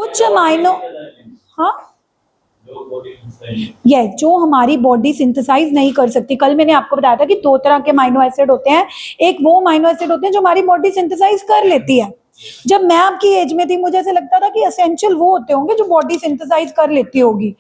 कुछ अमाइनो, हाँ ये जो हमारी बॉडी सिंथेसाइज नहीं कर सकती। कल मैंने आपको बताया था कि दो तरह के अमाइनो एसिड होते हैं, एक वो अमाइनो एसिड होते हैं जो हमारी बॉडी सिंथेसाइज कर लेती है। जब मैं आपकी एज में थी मुझे ऐसे लगता था कि एसेंशियल वो होते होंगे जो बॉडी सिंथेसाइज कर लेती होगी,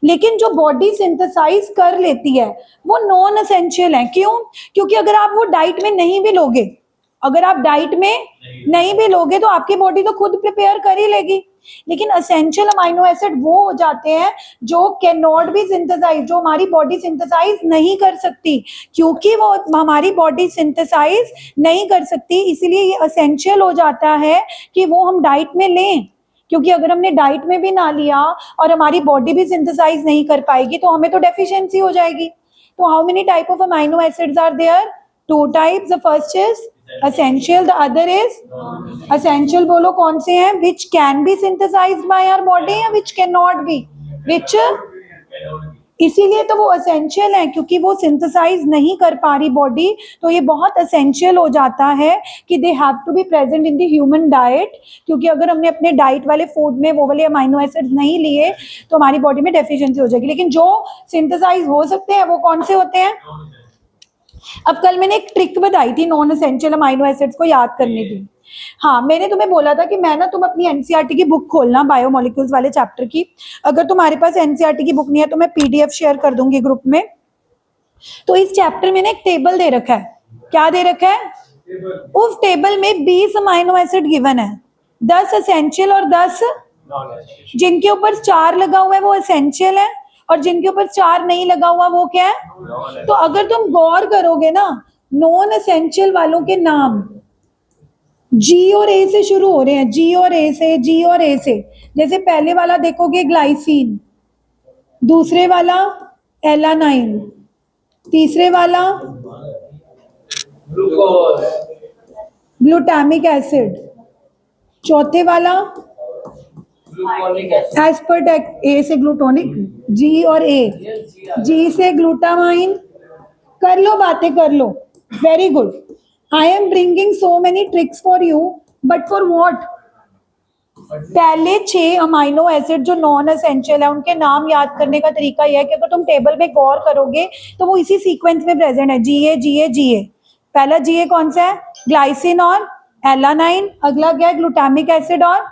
लेकिन जो बॉडी सिंथेसाइज कर लेती है वो नॉन एसेंशियल है। क्यों? क्योंकि अगर आप वो डाइट में नहीं भी लोगे, अगर आप डाइट में नहीं भी लोगे तो आपकी बॉडी तो खुद प्रिपेयर कर ही लेगी। लेकिन एसेंशियल अमाइनो एसिड वो हो जाते हैं जो कैन नॉट बी सिंथेसाइज, जो हमारी बॉडी सिंथेसाइज नहीं कर सकती। क्योंकि वो हमारी बॉडी सिंथेसाइज नहीं कर सकती इसलिए ये एसेंशियल हो जाता है कि वो हम डाइट में लें। क्योंकि अगर हमने डाइट में भी ना लिया और हमारी बॉडी भी सिंथेसाइज नहीं कर पाएगी तो हमें तो डेफिशिएंसी हो जाएगी। तो how many type of amino acids are there? Two types. The first is essential, the other is essential। बोलो कौन से हैं? which can be synthesized by our body या which cannot be, which इसीलिए तो वो essential है क्योंकि वो synthesize नहीं कर पा रही बॉडी, तो ये बहुत essential हो जाता है कि they have to be present in the human diet। क्योंकि अगर हमने अपने डाइट वाले फूड में वो वाले अमाइनो एसिड्स नहीं लिए तो हमारी बॉडी में डेफिशिएंसी हो जाएगी। लेकिन जो सिंथेसाइज हो सकते हैं वो कौन से होते हैं? अब कल मैंने एक ट्रिक बताई थी नॉन एसेंशियल अमाइनो एसिड्स को याद करने की। हाँ, मैंने तुम्हें बोला था कि मैं ना, तुम अपनी एनसीईआरटी की बुक खोलना बायोमोलिक्यूल्स वाले चैप्टर की। अगर तुम्हारे पास एनसीईआरटी की बुक नहीं है तो मैं पीडीएफ शेयर कर दूंगी ग्रुप में। तो इस चैप्टर में ना एक टेबल दे रखा है। क्या दे रखा है? उस टेबल में 20 अमाइनो एसिड गिवन है, 10 एसेंशियल और 10 जिनके ऊपर 4 लगा हुआ है वो एसेंशियल है और जिनके ऊपर 4 नहीं लगा हुआ वो क्या है? तो अगर तुम गौर करोगे ना, नॉन एसेंशियल वालों के नाम जी और ए से शुरू हो रहे हैं, जी और ए से, जी और ए से। जैसे पहले वाला देखोगे ग्लाइसिन, दूसरे वाला एलानाइन, तीसरे वाला ग्लूटामिक एसिड, चौथे वाला एस्पर्टेक, ए से ग्लूटोनिक, जी और ए, जी से ग्लूटामाइन। कर लो, बातें कर लो। Very good. I am bringing so many tricks for you, but for what? पहले 6 अमाइनो एसिड जो नॉन एसेंशियल है उनके नाम याद करने का तरीका यह है कि अगर तुम टेबल में गौर करोगे तो वो इसी सीक्वेंस में प्रेजेंट है, जीए जीए जीए। पहला जीए कौन सा है? ग्लाइसिन और एलानाइन। अगला क्या है? ग्लूटामिक एसिड और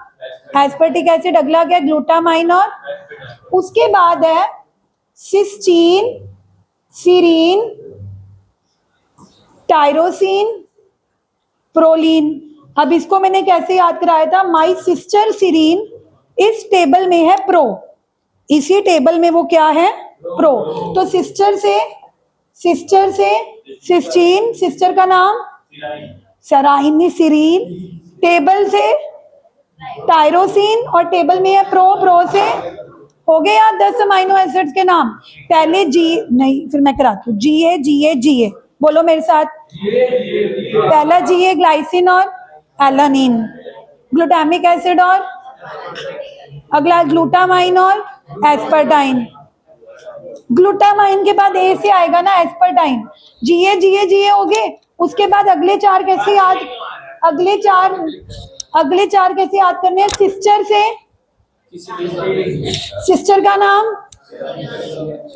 एस्पर्टिक एसिड। अगला क्या है? ग्लूटामाइन और, उसके बाद है सिस्टीन, सीरीन, टायरोसिन, प्रोलीन। अब इसको मैंने कैसे याद कराया था? माई सिस्टर सीरीन इस टेबल में है प्रो, इसी टेबल में वो क्या है? प्रो। तो सिस्टर से सिस्टीन, सिस्टर का नाम सराइनी सीरीन, टेबल से टायरोसिन और टेबल में है प्रो, प्रो से हो गए यार 10 अमाइनो एसिड्स के नाम। पहले जी नहीं, फिर मैं कराती हूँ। जीए जीए जीए, बोलो मेरे साथ। पहला जीए ग्लाइसिन और एलानिन, ग्लूटामिक एसिड और, अगला ग्लूटामाइन और एस्पर्टाइन। ग्लूटामाइन के बाद ए से आएगा ना एस्पर्टाइन। जीए जीए जीए हो गए। उसके बाद अगले 4 कैसे याद, अगले चार कैसे याद करने हैं? सिस्टर से, सिस्टर का नाम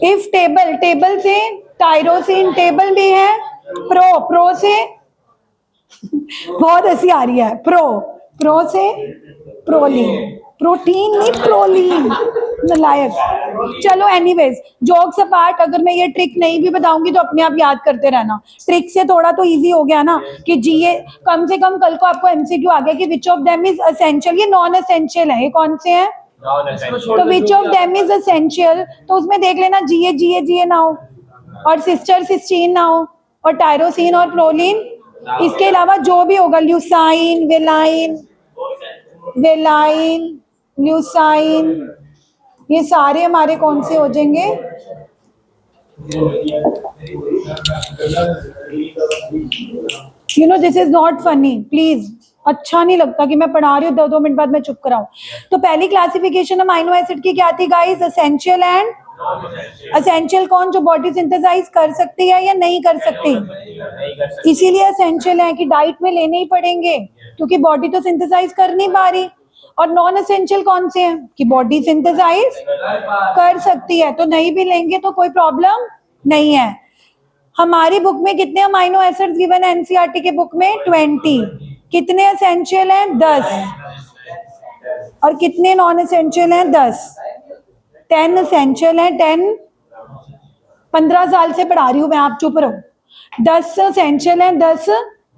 इफ टेबल, टेबल से टायरोसिन, टेबल में है प्रो, प्रो से बहुत हंसी आ रही है, प्रो, प्रो से प्रोलीन, प्रोटीन नहीं प्रोलीन, नालायक। चलो एनीवेज, जोक्स अपार्ट, अगर मैं ये ट्रिक नहीं भी बताऊंगी तो अपने आप याद करते रहना। ट्रिक से थोड़ा तो इजी हो गया ना कि जीए, कम से कम कल को आपको एमसीक्यू आ गया कि which of them is essential. ये नॉन एसेंशियल है, ये कौन से हैं? तो which of them is essential, तो उसमें देख लेना जीए जीए जीए ना हो और सिस्टर सिस्टीन ना हो और टायरोसिन और प्रोलीन। इसके अलावा जो भी होगा, ल्यूसाइन, वेलाइन, ल्यूसाइन, ये सारे हमारे कौन से हो जाएंगे? You know this is not funny, please. अच्छा नहीं लगता कि मैं पढ़ा रही हूँ 2 मिनट बाद मैं चुप कराऊं। तो पहली क्लासिफिकेशन अमाइनो एसिड की क्या थी गाइस? एसेंशियल एंड एसेंशियल कौन? जो बॉडी सिंथेसाइज कर सकती है या नहीं कर सकती। इसीलिए एसेंशियल है कि डाइट में लेने ही पड़ेंगे क्योंकि बॉडी तो सिंथेसाइज कर नहीं पा रही। और नॉन एसेंशियल कौन से हैं कि बॉडी सिंथेसाइज कर सकती है, तो नहीं भी लेंगे तो कोई प्रॉब्लम नहीं है। हमारी बुक में कितने अमाइनो एसिड्स गिवन है एनसीईआरटी के बुक में 20। कितने एसेंशियल हैं 10 और कितने नॉन एसेंशियल हैं 10। 10 एसेंशियल हैं 10। 15 साल से पढ़ा रही हूं मैं, आप चुप रहो। 10 एसेंशियल हैं 10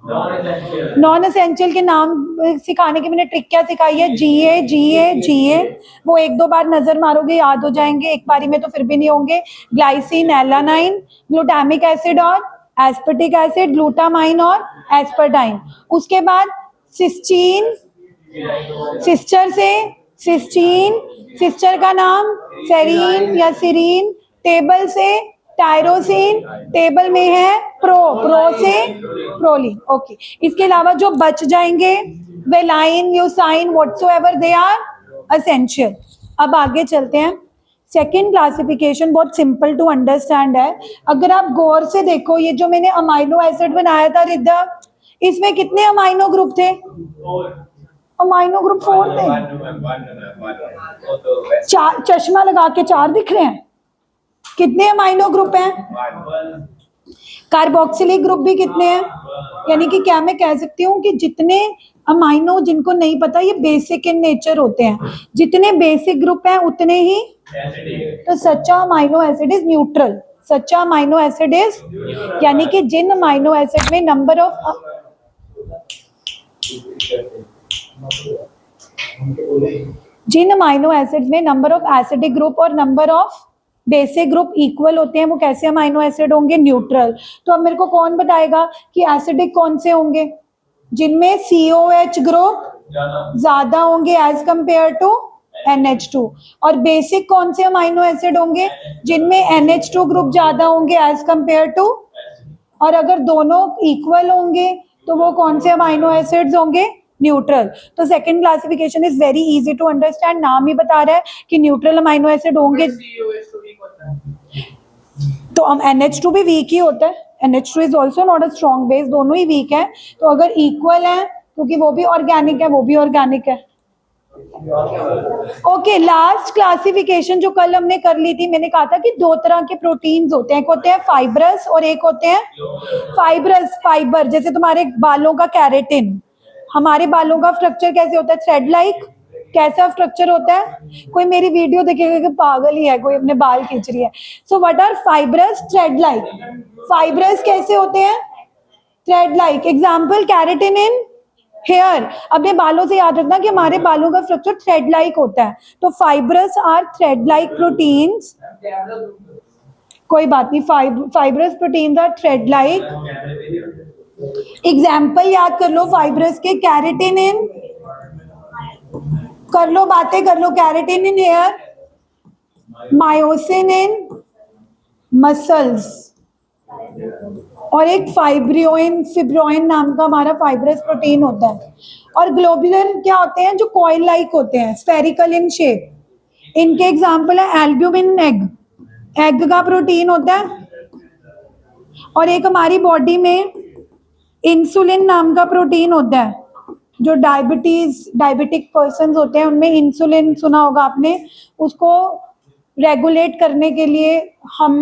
नॉन एसेंशियल के नाम सिखाने की मैंने ट्रिक क्या सिखाई है, जीए जीए जीए, वो एक दो बार नजर मारोगे याद हो जाएंगे, एक बारी में तो फिर भी नहीं होंगे। ग्लाइसिन, एलानाइन, ग्लूटामिक एसिड और एस्पर्टिक एसिड, ग्लूटामाइन और एस्पर्टाइन। उसके बाद सिस्टीन, सिस्टर से सिस्टीन, सिस्टर का नाम सेरीन या सिरीन, टेबल से टायरोसिन, टेबल में है प्रो, प्रो से प्रोलीन। ओके, इसके अलावा जो बच जाएंगे valine, leucine, whatsoever they are essential. अब आगे चलते हैं। सेकेंड क्लासिफिकेशन बहुत सिंपल टू अंडरस्टैंड है। अगर आप गौर से देखो, ये जो मैंने अमाइनो एसिड बनाया था रिद्धा, इसमें कितने अमाइनो ग्रुप थे? अमाइनो ग्रुप 4 थे। चार, चश्मा लगा के 4 दिख रहे हैं। कितने अमाइनो ग्रुप हैं? कार्बोक्सिलिक ग्रुप भी कितने हैं? यानी कि क्या मैं कह सकती हूँ कि जितने अमाइनो, जिनको नहीं पता, ये बेसिक इन नेचर होते हैं, जितने बेसिक ग्रुप हैं उतने ही। तो सच्चा अमाइनो एसिड इज न्यूट्रल। सच्चा अमाइनो एसिड इज, यानी कि जिन अमाइनो एसिड में नंबर ऑफ, जिन अमाइनो एसिड में नंबर ऑफ एसिडिक ग्रुप और number of basic group equal होते हैं, वो कैसे अमाइनो एसिड होंगे? न्यूट्रल। तो अब मेरे को कौन बताएगा कि एसिडिक कौन से होंगे? जिनमें COH ग्रुप ज्यादा होंगे एज कंपेयर टू NH2। और बेसिक कौन से अमाइनो एसिड होंगे? जिनमें NH2 ग्रुप ज्यादा होंगे एज कंपेयर टू, और अगर दोनों इक्वल होंगे तो वो कौन से अमाइनो एसिड्स होंगे? न्यूट्रल। तो second classification is very easy to understand, नाम ही बता रहा है कि न्यूट्रल अमाइनो एसिड होंगे। तो हम NH2 भी वीक ही होता है, NH2 is also not a strong base, दोनों ही वीक है। तो अगर इक्वल है, क्योंकि वो भी ऑर्गेनिक है वो भी ऑर्गेनिक है। ओके, लास्ट क्लासिफिकेशन जो कल हमने कर ली थी, मैंने कहा था कि 2 तरह के प्रोटीन्स होते हैं, एक होते हैं फाइब्रस और एक होते हैं फाइब्रस। फाइबर जैसे तुम्हारे बालों का केराटिन, हमारे बालों का स्ट्रक्चर कैसे होता है? Thread like. कैसा स्ट्रक्चर होता है? कोई मेरी वीडियो देखेगा कि पागल ही है, कोई अपने बाल खींच रही है। So what are fibrous? Thread like. Fibrous कैसे होते हैं? Thread like. Example, keratin in hair. अपने बालों से याद रखना कि हमारे बालों का स्ट्रक्चर थ्रेड लाइक होता है। तो fibrous are thread like proteins. कोई बात नहीं, fibrous proteins are thread like. Example याद कर लो फाइब्रस के, केराटिन इन, कर लो बातें कर लो, keratin in hair, myosin in muscles, और एक फाइब्रियोइन, फिब्रोइन नाम का हमारा फाइब्रस प्रोटीन होता है। और ग्लोबुलर क्या होते हैं? जो कॉइल लाइक होते हैं, स्फेरिकल इन शेप। इनके एग्जाम्पल है एल्ब्यूमिन एग, एग का प्रोटीन होता है। और एक हमारी बॉडी में इंसुलिन नाम का प्रोटीन होता है, जो डायबिटिक पर्सन होते हैं उनमें इंसुलिन सुना होगा आपने, उसको रेगुलेट करने के लिए हम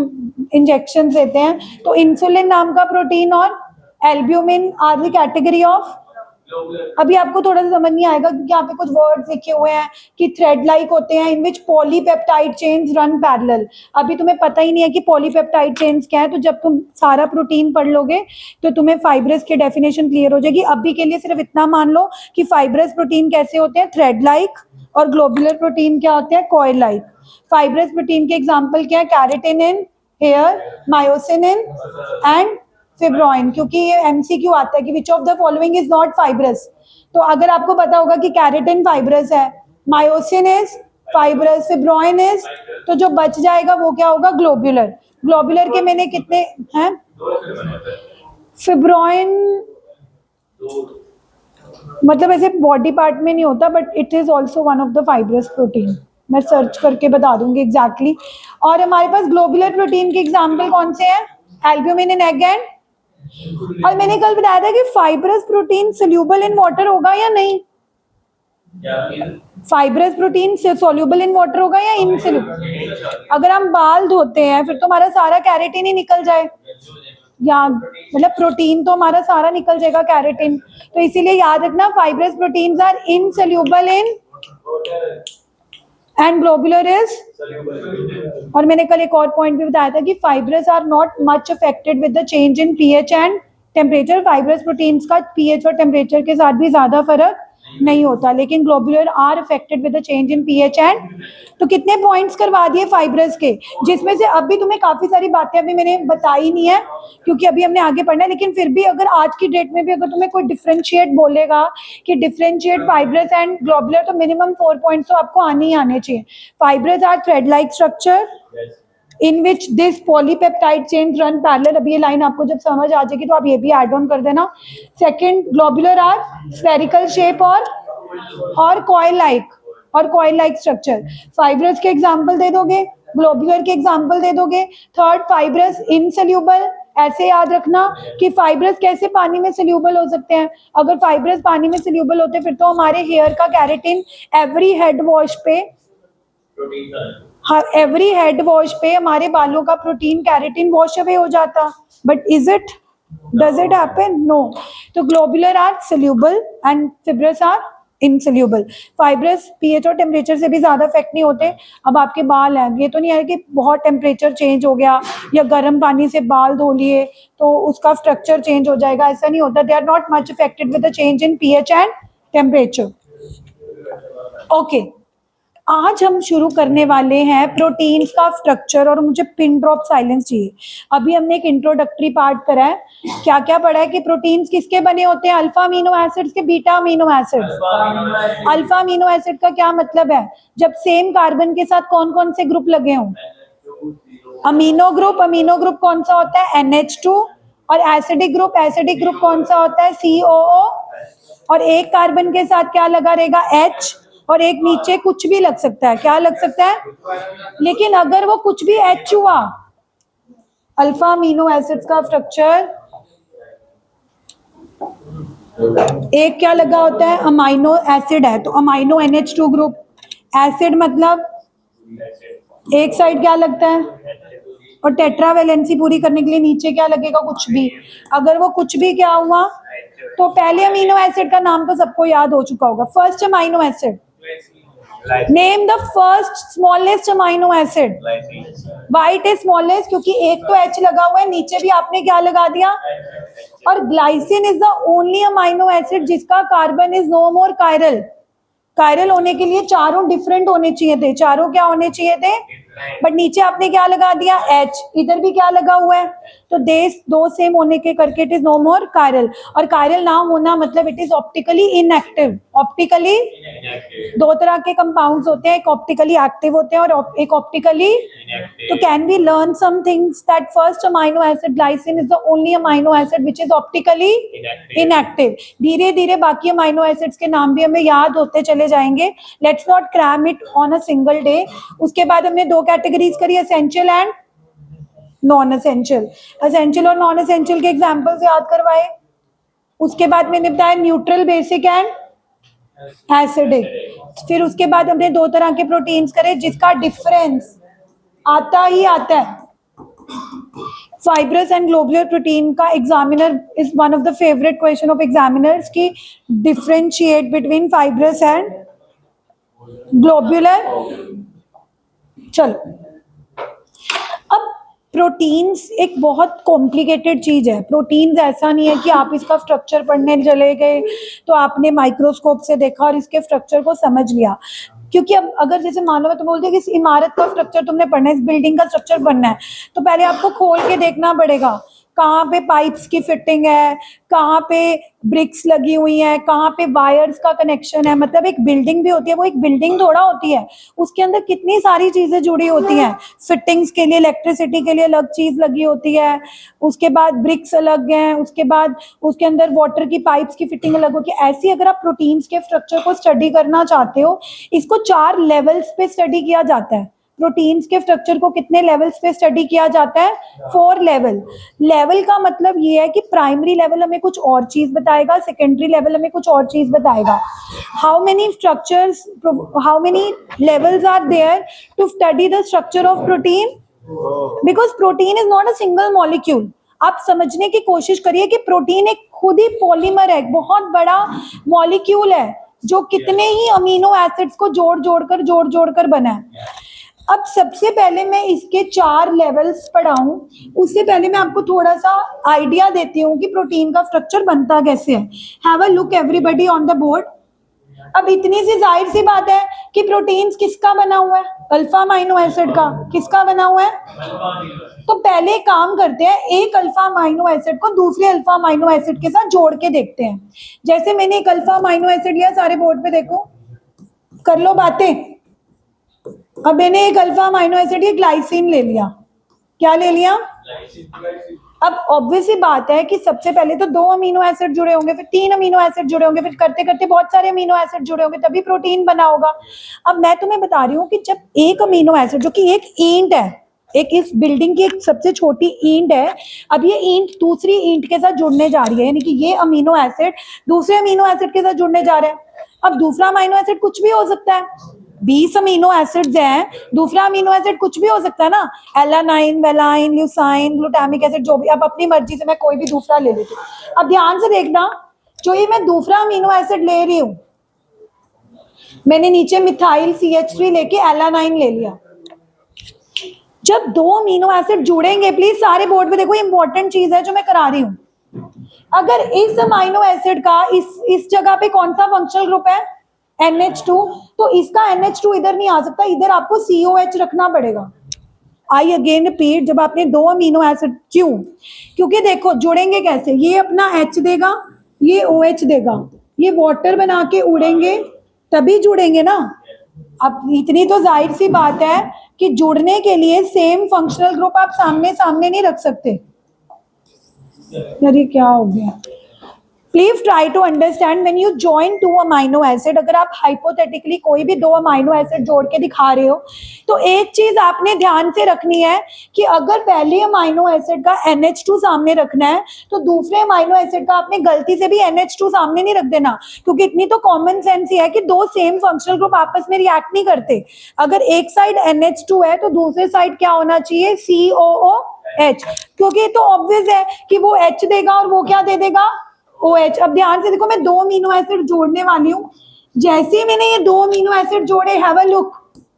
इंजेक्शन देते हैं। तो इंसुलिन नाम का प्रोटीन और albumin are the category of. अभी आपको थोड़ा सा समझ नहीं आएगा क्योंकि यहाँ पे कुछ वर्ड्स लिखे हुए हैं कि थ्रेड लाइक होते हैं, इन विच पॉलीपेप्टाइड चेन्स रन पैरेलल। अभी तुम्हें पता ही नहीं है कि पॉलीपेप्टाइड चेन्स क्या है, तो जब तुम सारा प्रोटीन पढ़ लोगे तो तुम्हें फाइब्रस की डेफिनेशन क्लियर हो जाएगी। अभी के लिए सिर्फ इतना मान लो कि फाइब्रस प्रोटीन कैसे होते हैं? Thread like. और ग्लोबुलर प्रोटीन क्या होते हैं? Coil like. फाइब्रस प्रोटीन के एग्जाम्पल क्या है? Keratin in hair, myosin in and fibroin. क्योंकि ये MCQ आता है कि which of the following is not fibrous. तो अगर आपको पता होगा कि केराटिन फाइब्रस है, myosin is fibrous, fibroin is, तो जो बच जाएगा वो क्या होगा? ग्लोबुलर। ग्लोबुलर के मैंने कितने हैं? फिब्रोइन मतलब ऐसे बॉडी पार्ट में नहीं होता, but it is also one of the fibrous protein. मैं सर्च करके बता दूंगी एग्जैक्टली। और हमारे पास ग्लोबुलर प्रोटीन के एग्जाम्पल कौन से हैं? एल्ब्यूमिन इन एग एंड, और मैंने कल बताया था कि fibrous protein soluble in water होगा या नहीं? Fibrous protein soluble in water होगा या इनसोल्यूबल? अगर हम बाल धोते हैं फिर तो हमारा सारा कैरेटिन ही निकल जाए, या मतलब प्रोटीन तो हमारा सारा निकल जाएगा कैरेटिन। तो इसीलिए याद रखना fibrous proteins are insoluble in and globular is. और मैंने कल एक और पॉइंट भी बताया था कि fibrous are not much affected with the change in pH and temperature. Fibrous proteins का पीएच और टेम्परेचर के साथ भी ज्यादा फर्क नहीं होता, लेकिन globular are affected with the change in pH and. तो कितने पॉइंट्स करवा दिए फाइब्रस के, जिसमें से अभी तुम्हें काफी सारी बातें अभी मैंने बताई नहीं है क्योंकि अभी हमने आगे पढ़ना है, लेकिन फिर भी अगर आज की डेट में भी अगर तुम्हें कोई डिफरेंशिएट बोलेगा कि डिफरेंशिएट फाइब्रस एंड ग्लोबुलर, तो मिनिमम 4 पॉइंट्स तो आपको आने ही आने चाहिए। Fibrous are thread like structure in which this polypeptide chains run parallel। अभी ये लाइन आपको जब समझ आ जाएगी तो आप ये भी ऐड ऑन कर देना। Second, globular are spherical shape और कॉइल लाइक स्ट्रक्चर। फाइब्रस के एग्जांपल दे दोगे, ग्लोबुलर के एग्जांपल दे दोगे। Third, fibrous insoluble. ऐसे याद रखना कि फाइब्रस कैसे पानी में सोल्यूबल हो सकते हैं। अगर फाइब्रस पानी में सोल्यूबल होते फिर तो हमारे हेयर का कैरेटिन एवरी हेड वॉश पे हमारे बालों का प्रोटीन कैरेटिन वॉश अवे हो जाता। But is it, does it happen? No. तो globular are soluble and fibrous are insoluble. Fibrous pH और टेम्परेचर से भी ज्यादा इफेक्ट नहीं होते। अब आपके बाल हैं, ये तो नहीं है कि बहुत टेम्परेचर चेंज हो गया या गर्म पानी से बाल धो लिए तो उसका स्ट्रक्चर चेंज हो जाएगा, ऐसा नहीं होता। They are not much affected with the change in pH and temperature. Okay, आज हम शुरू करने वाले हैं प्रोटीन्स का स्ट्रक्चर, और मुझे पिन ड्रॉप साइलेंस चाहिए। अभी हमने एक इंट्रोडक्टरी पार्ट करा है, क्या क्या पढ़ा है कि प्रोटीन्स किसके बने होते हैं, अल्फा अमीनो एसिड्स के, beta amino acids. Alpha amino acid का क्या मतलब है, जब सेम कार्बन के साथ कौन कौन से ग्रुप लगे हों, अमीनो ग्रुप कौन सा होता है, NH2। और एसिडिक ग्रुप कौन सा होता है, COO। और एक कार्बन के साथ क्या लगा रहेगा, H, और एक नीचे कुछ भी लग सकता है, क्या लग सकता है। लेकिन अगर वो कुछ भी H हुआ, अल्फा अमीनो एसिड्स का स्ट्रक्चर एक क्या लगा होता है, अमाइनो एसिड है, तो अमाइनो NH2 ग्रुप। एसिड मतलब एक साइड क्या लगता है, और टेट्रावेलेंसी पूरी करने के लिए नीचे क्या लगेगा, कुछ भी। अगर वो कुछ भी क्या हुआ, तो पहले अमीनो एसिड का नाम तो सबको याद हो चुका होगा, first amino acid. Name the first smallest amino acid. Why it is smallest, क्योंकि एक तो H लगा हुआ है, नीचे भी आपने क्या लगा दिया। और glycine is the only amino acid जिसका carbon is no more chiral. Chiral होने के लिए चारों डिफरेंट होने चाहिए थे, चारों क्या होने चाहिए थे, बट नीचे आपने क्या लगा दिया, H। इधर भी क्या लगा हुआ है, तो दो सेम होने के करके it is no more chiral. और कायरल ना होना मतलब it is optically inactive. Optically दो तरह के कंपाउंड्स होते हैं, एक ऑप्टिकली एक्टिव होते हैं और एक ऑप्टिकली। तो can we learn some things that first amino acid glycine is the only amino acid which is optically inactive. धीरे धीरे बाकी अमीनो एसिड्स के नाम भी हमें याद होते चले जाएंगे। Let's not cram it on a single day. उसके बाद हमने दो कैटेगरीज करी, essential and non essential. Essential और नॉन एसेंशियल के एग्जांपल्स याद करवाए। उसके बाद मैंने बताया न्यूट्रल, बेसिक एंड एसिडिक। फिर उसके बाद हमने दो तरह के प्रोटीन्स करे जिसका डिफरेंस आता ही आता है। फाइब्रस एंड ग्लोबुलर प्रोटीन का examiner is one of the favourite question of examiners की differentiate between fibrous and globular. चलो, अब प्रोटीन्स एक बहुत कॉम्प्लिकेटेड चीज है। प्रोटीन्स ऐसा नहीं है कि आप इसका स्ट्रक्चर पढ़ने चले गए तो आपने माइक्रोस्कोप से देखा और इसके स्ट्रक्चर को समझ लिया। क्योंकि अब अगर जैसे मान लो मैं तो बोलती हूँ कि इस इमारत का स्ट्रक्चर तुमने पढ़ना है, इस बिल्डिंग का स्ट्रक्चर बनना है, तो पहले आपको खोल के देखना पड़ेगा कहाँ पे पाइप्स की फिटिंग है, कहाँ पे ब्रिक्स लगी हुई है, कहाँ पे वायर्स का कनेक्शन है। मतलब एक बिल्डिंग भी होती है, वो एक बिल्डिंग थोड़ा होती है, उसके अंदर कितनी सारी चीजें जुड़ी होती हैं। फिटिंग्स के लिए, इलेक्ट्रिसिटी के लिए अलग चीज लगी होती है, उसके बाद ब्रिक्स अलग हैं, उसके बाद उसके अंदर वाटर की पाइप्स की फिटिंग अलग होती है। ऐसी अगर आप प्रोटीन्स के स्ट्रक्चर को स्टडी करना चाहते हो, इसको 4 लेवल्स पे स्टडी किया जाता है। प्रोटीन्स के स्ट्रक्चर को कितने लेवल्स पे स्टडी किया जाता है? 4 लेवल। लेवल का मतलब ये है कि प्राइमरी लेवल हमें कुछ और चीज बताएगा, सेकेंडरी लेवल हमें कुछ और चीज बताएगा। How many structures, how many levels are there to study the structure of protein? Because protein is not a single molecule. आप समझने की कोशिश करिए कि प्रोटीन एक खुद ही पॉलीमर है, बहुत बड़ा मॉलिक्यूल है जो कितने ही अमीनो एसिड्स को जोड़ जोड़कर बना है। अब सबसे पहले मैं इसके 4 लेवल्स पढ़ाऊं, उससे पहले मैं आपको थोड़ा सा आइडिया देती हूँ कि प्रोटीन का स्ट्रक्चर बनता कैसे है। Have a look everybody on the board. अब इतनी सी जाहिर सी बात है कि प्रोटीन्स किसका बना हुआ है? अल्फा अमीनो एसिड का। किसका बना हुआ है? तो पहले काम करते हैं, एक अल्फा अमीनो एसिड को दूसरे अल्फा अमीनो एसिड के साथ जोड़ के देखते हैं। जैसे मैंने एक अल्फा अमीनो एसिड लिया, सारे बोर्ड पे देखो, कर लो बातें। अब मैंने एक अल्फा अमीनो एसिड, ये ग्लाइसिन ले लिया। क्या ले लिया? अब ऑब्वियस ही बात है कि सबसे पहले तो 2 अमीनो एसिड जुड़े होंगे, फिर 3 अमीनो एसिड जुड़े होंगे, फिर करते करते बहुत सारे अमीनो एसिड जुड़े होंगे, तभी प्रोटीन बना होगा। अब मैं तुम्हें बता रही हूँ कि जब एक अमीनो एसिड, जो कि एक ईंट है, एक इस बिल्डिंग की एक सबसे छोटी ईंट है, अब ये ईंट दूसरी ईंट के साथ जुड़ने जा रही है, यानी कि ये अमीनो एसिड दूसरे अमीनो एसिड के साथ जुड़ने जा रहे हैं। अब दूसरा अमीनो एसिड कुछ भी हो सकता है, 20 अमीनो एसिड्स हैं, दूसरा अमीनो एसिड कुछ भी हो सकता है ना, alanine, valine, Eleusine, glutamic acid, जो भी। अब अपनी मर्जी से मैं कोई भी दूसरा ले लेती हूँ। अब ध्यान से देखना, जो ये मैं दूसरा अमीनो एसिड ले रही हूँ, मैंने नीचे मिथाइल CH3 लेके एलानाइन ले लिया। जब 2 अमीनो एसिड जुड़ेंगे, प्लीज सारे बोर्ड पे देखो, इंपॉर्टेंट चीज है जो मैं करा रही हूँ। अगर इस अमीनो एसिड का इस जगह पे कौन सा फंक्शनल ग्रुप है? NH2, तो इसका NH2 इधर नहीं आ सकता, इधर आपको COH रखना पड़ेगा। आई अगेन रिपीट, जब आपने 2 अमीनो एसिड, क्यों? क्योंकि देखो जुड़ेंगे कैसे, ये अपना H देगा, ये OH देगा, ये वाटर बना के उड़ेंगे, तभी जुड़ेंगे ना। अब इतनी तो जाहिर सी बात है कि जुड़ने के लिए सेम फंक्शनल ग्रुप आप सामने सामने नहीं रख सकते। अरे क्या हो गया? Please try to understand when you join 2 amino acid, अगर आप हाइपोथेटिकली कोई भी 2 अमीनो एसिड जोड़ के दिखा रहे हो, तो एक चीज आपने ध्यान से रखनी है कि अगर पहले अमीनो एसिड का NH2 सामने रखना है, तो दूसरे अमीनो एसिड का आपने गलती से भी NH2 सामने नहीं रख देना, क्योंकि इतनी तो कॉमन सेंस ही है कि 2 सेम फंक्शनल ग्रुप आपस में रिएक्ट नहीं करते। अगर एक साइड NH2 है तो दूसरे साइड क्या होना चाहिए? COOH, क्योंकि तो ऑब्वियस है कि वो H देगा और वो क्या दे देगा? OH। अब ध्यान से देखो, मैं 2 अमीनो एसिड जोड़ने वाली हूँ। जैसे ही मैंने ये 2 अमीनो एसिड जोड़े, have a look,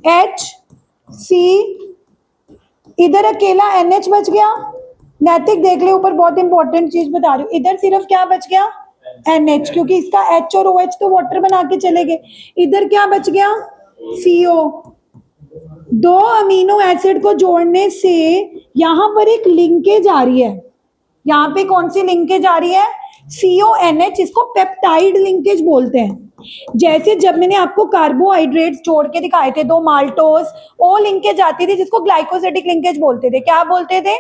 H C, इधर अकेला NH बच गया। नैतिक देख ले ऊपर, बहुत इंपॉर्टेंट चीज बता रही हूँ, इधर सिर्फ क्या बच गया? NH, क्योंकि इसका H और OH तो वाटर बना के चले गए। इधर क्या बच गया? CO। 2 अमीनो एसिड को जोड़ने से यहां पर एक लिंकेज आ रही है। यहाँ पे कौन सी लिंकेज आ रही है? CONH, इसको पेप्टाइड लिंकेज बोलते हैं। जैसे जब मैंने आपको कार्बोहाइड्रेट्स जोड़ के दिखाए थे, 2 माल्टोस, ओ लिंकेज आती थी जिसको ग्लाइकोसिडिक लिंकेज बोलते थे। क्या बोलते थे?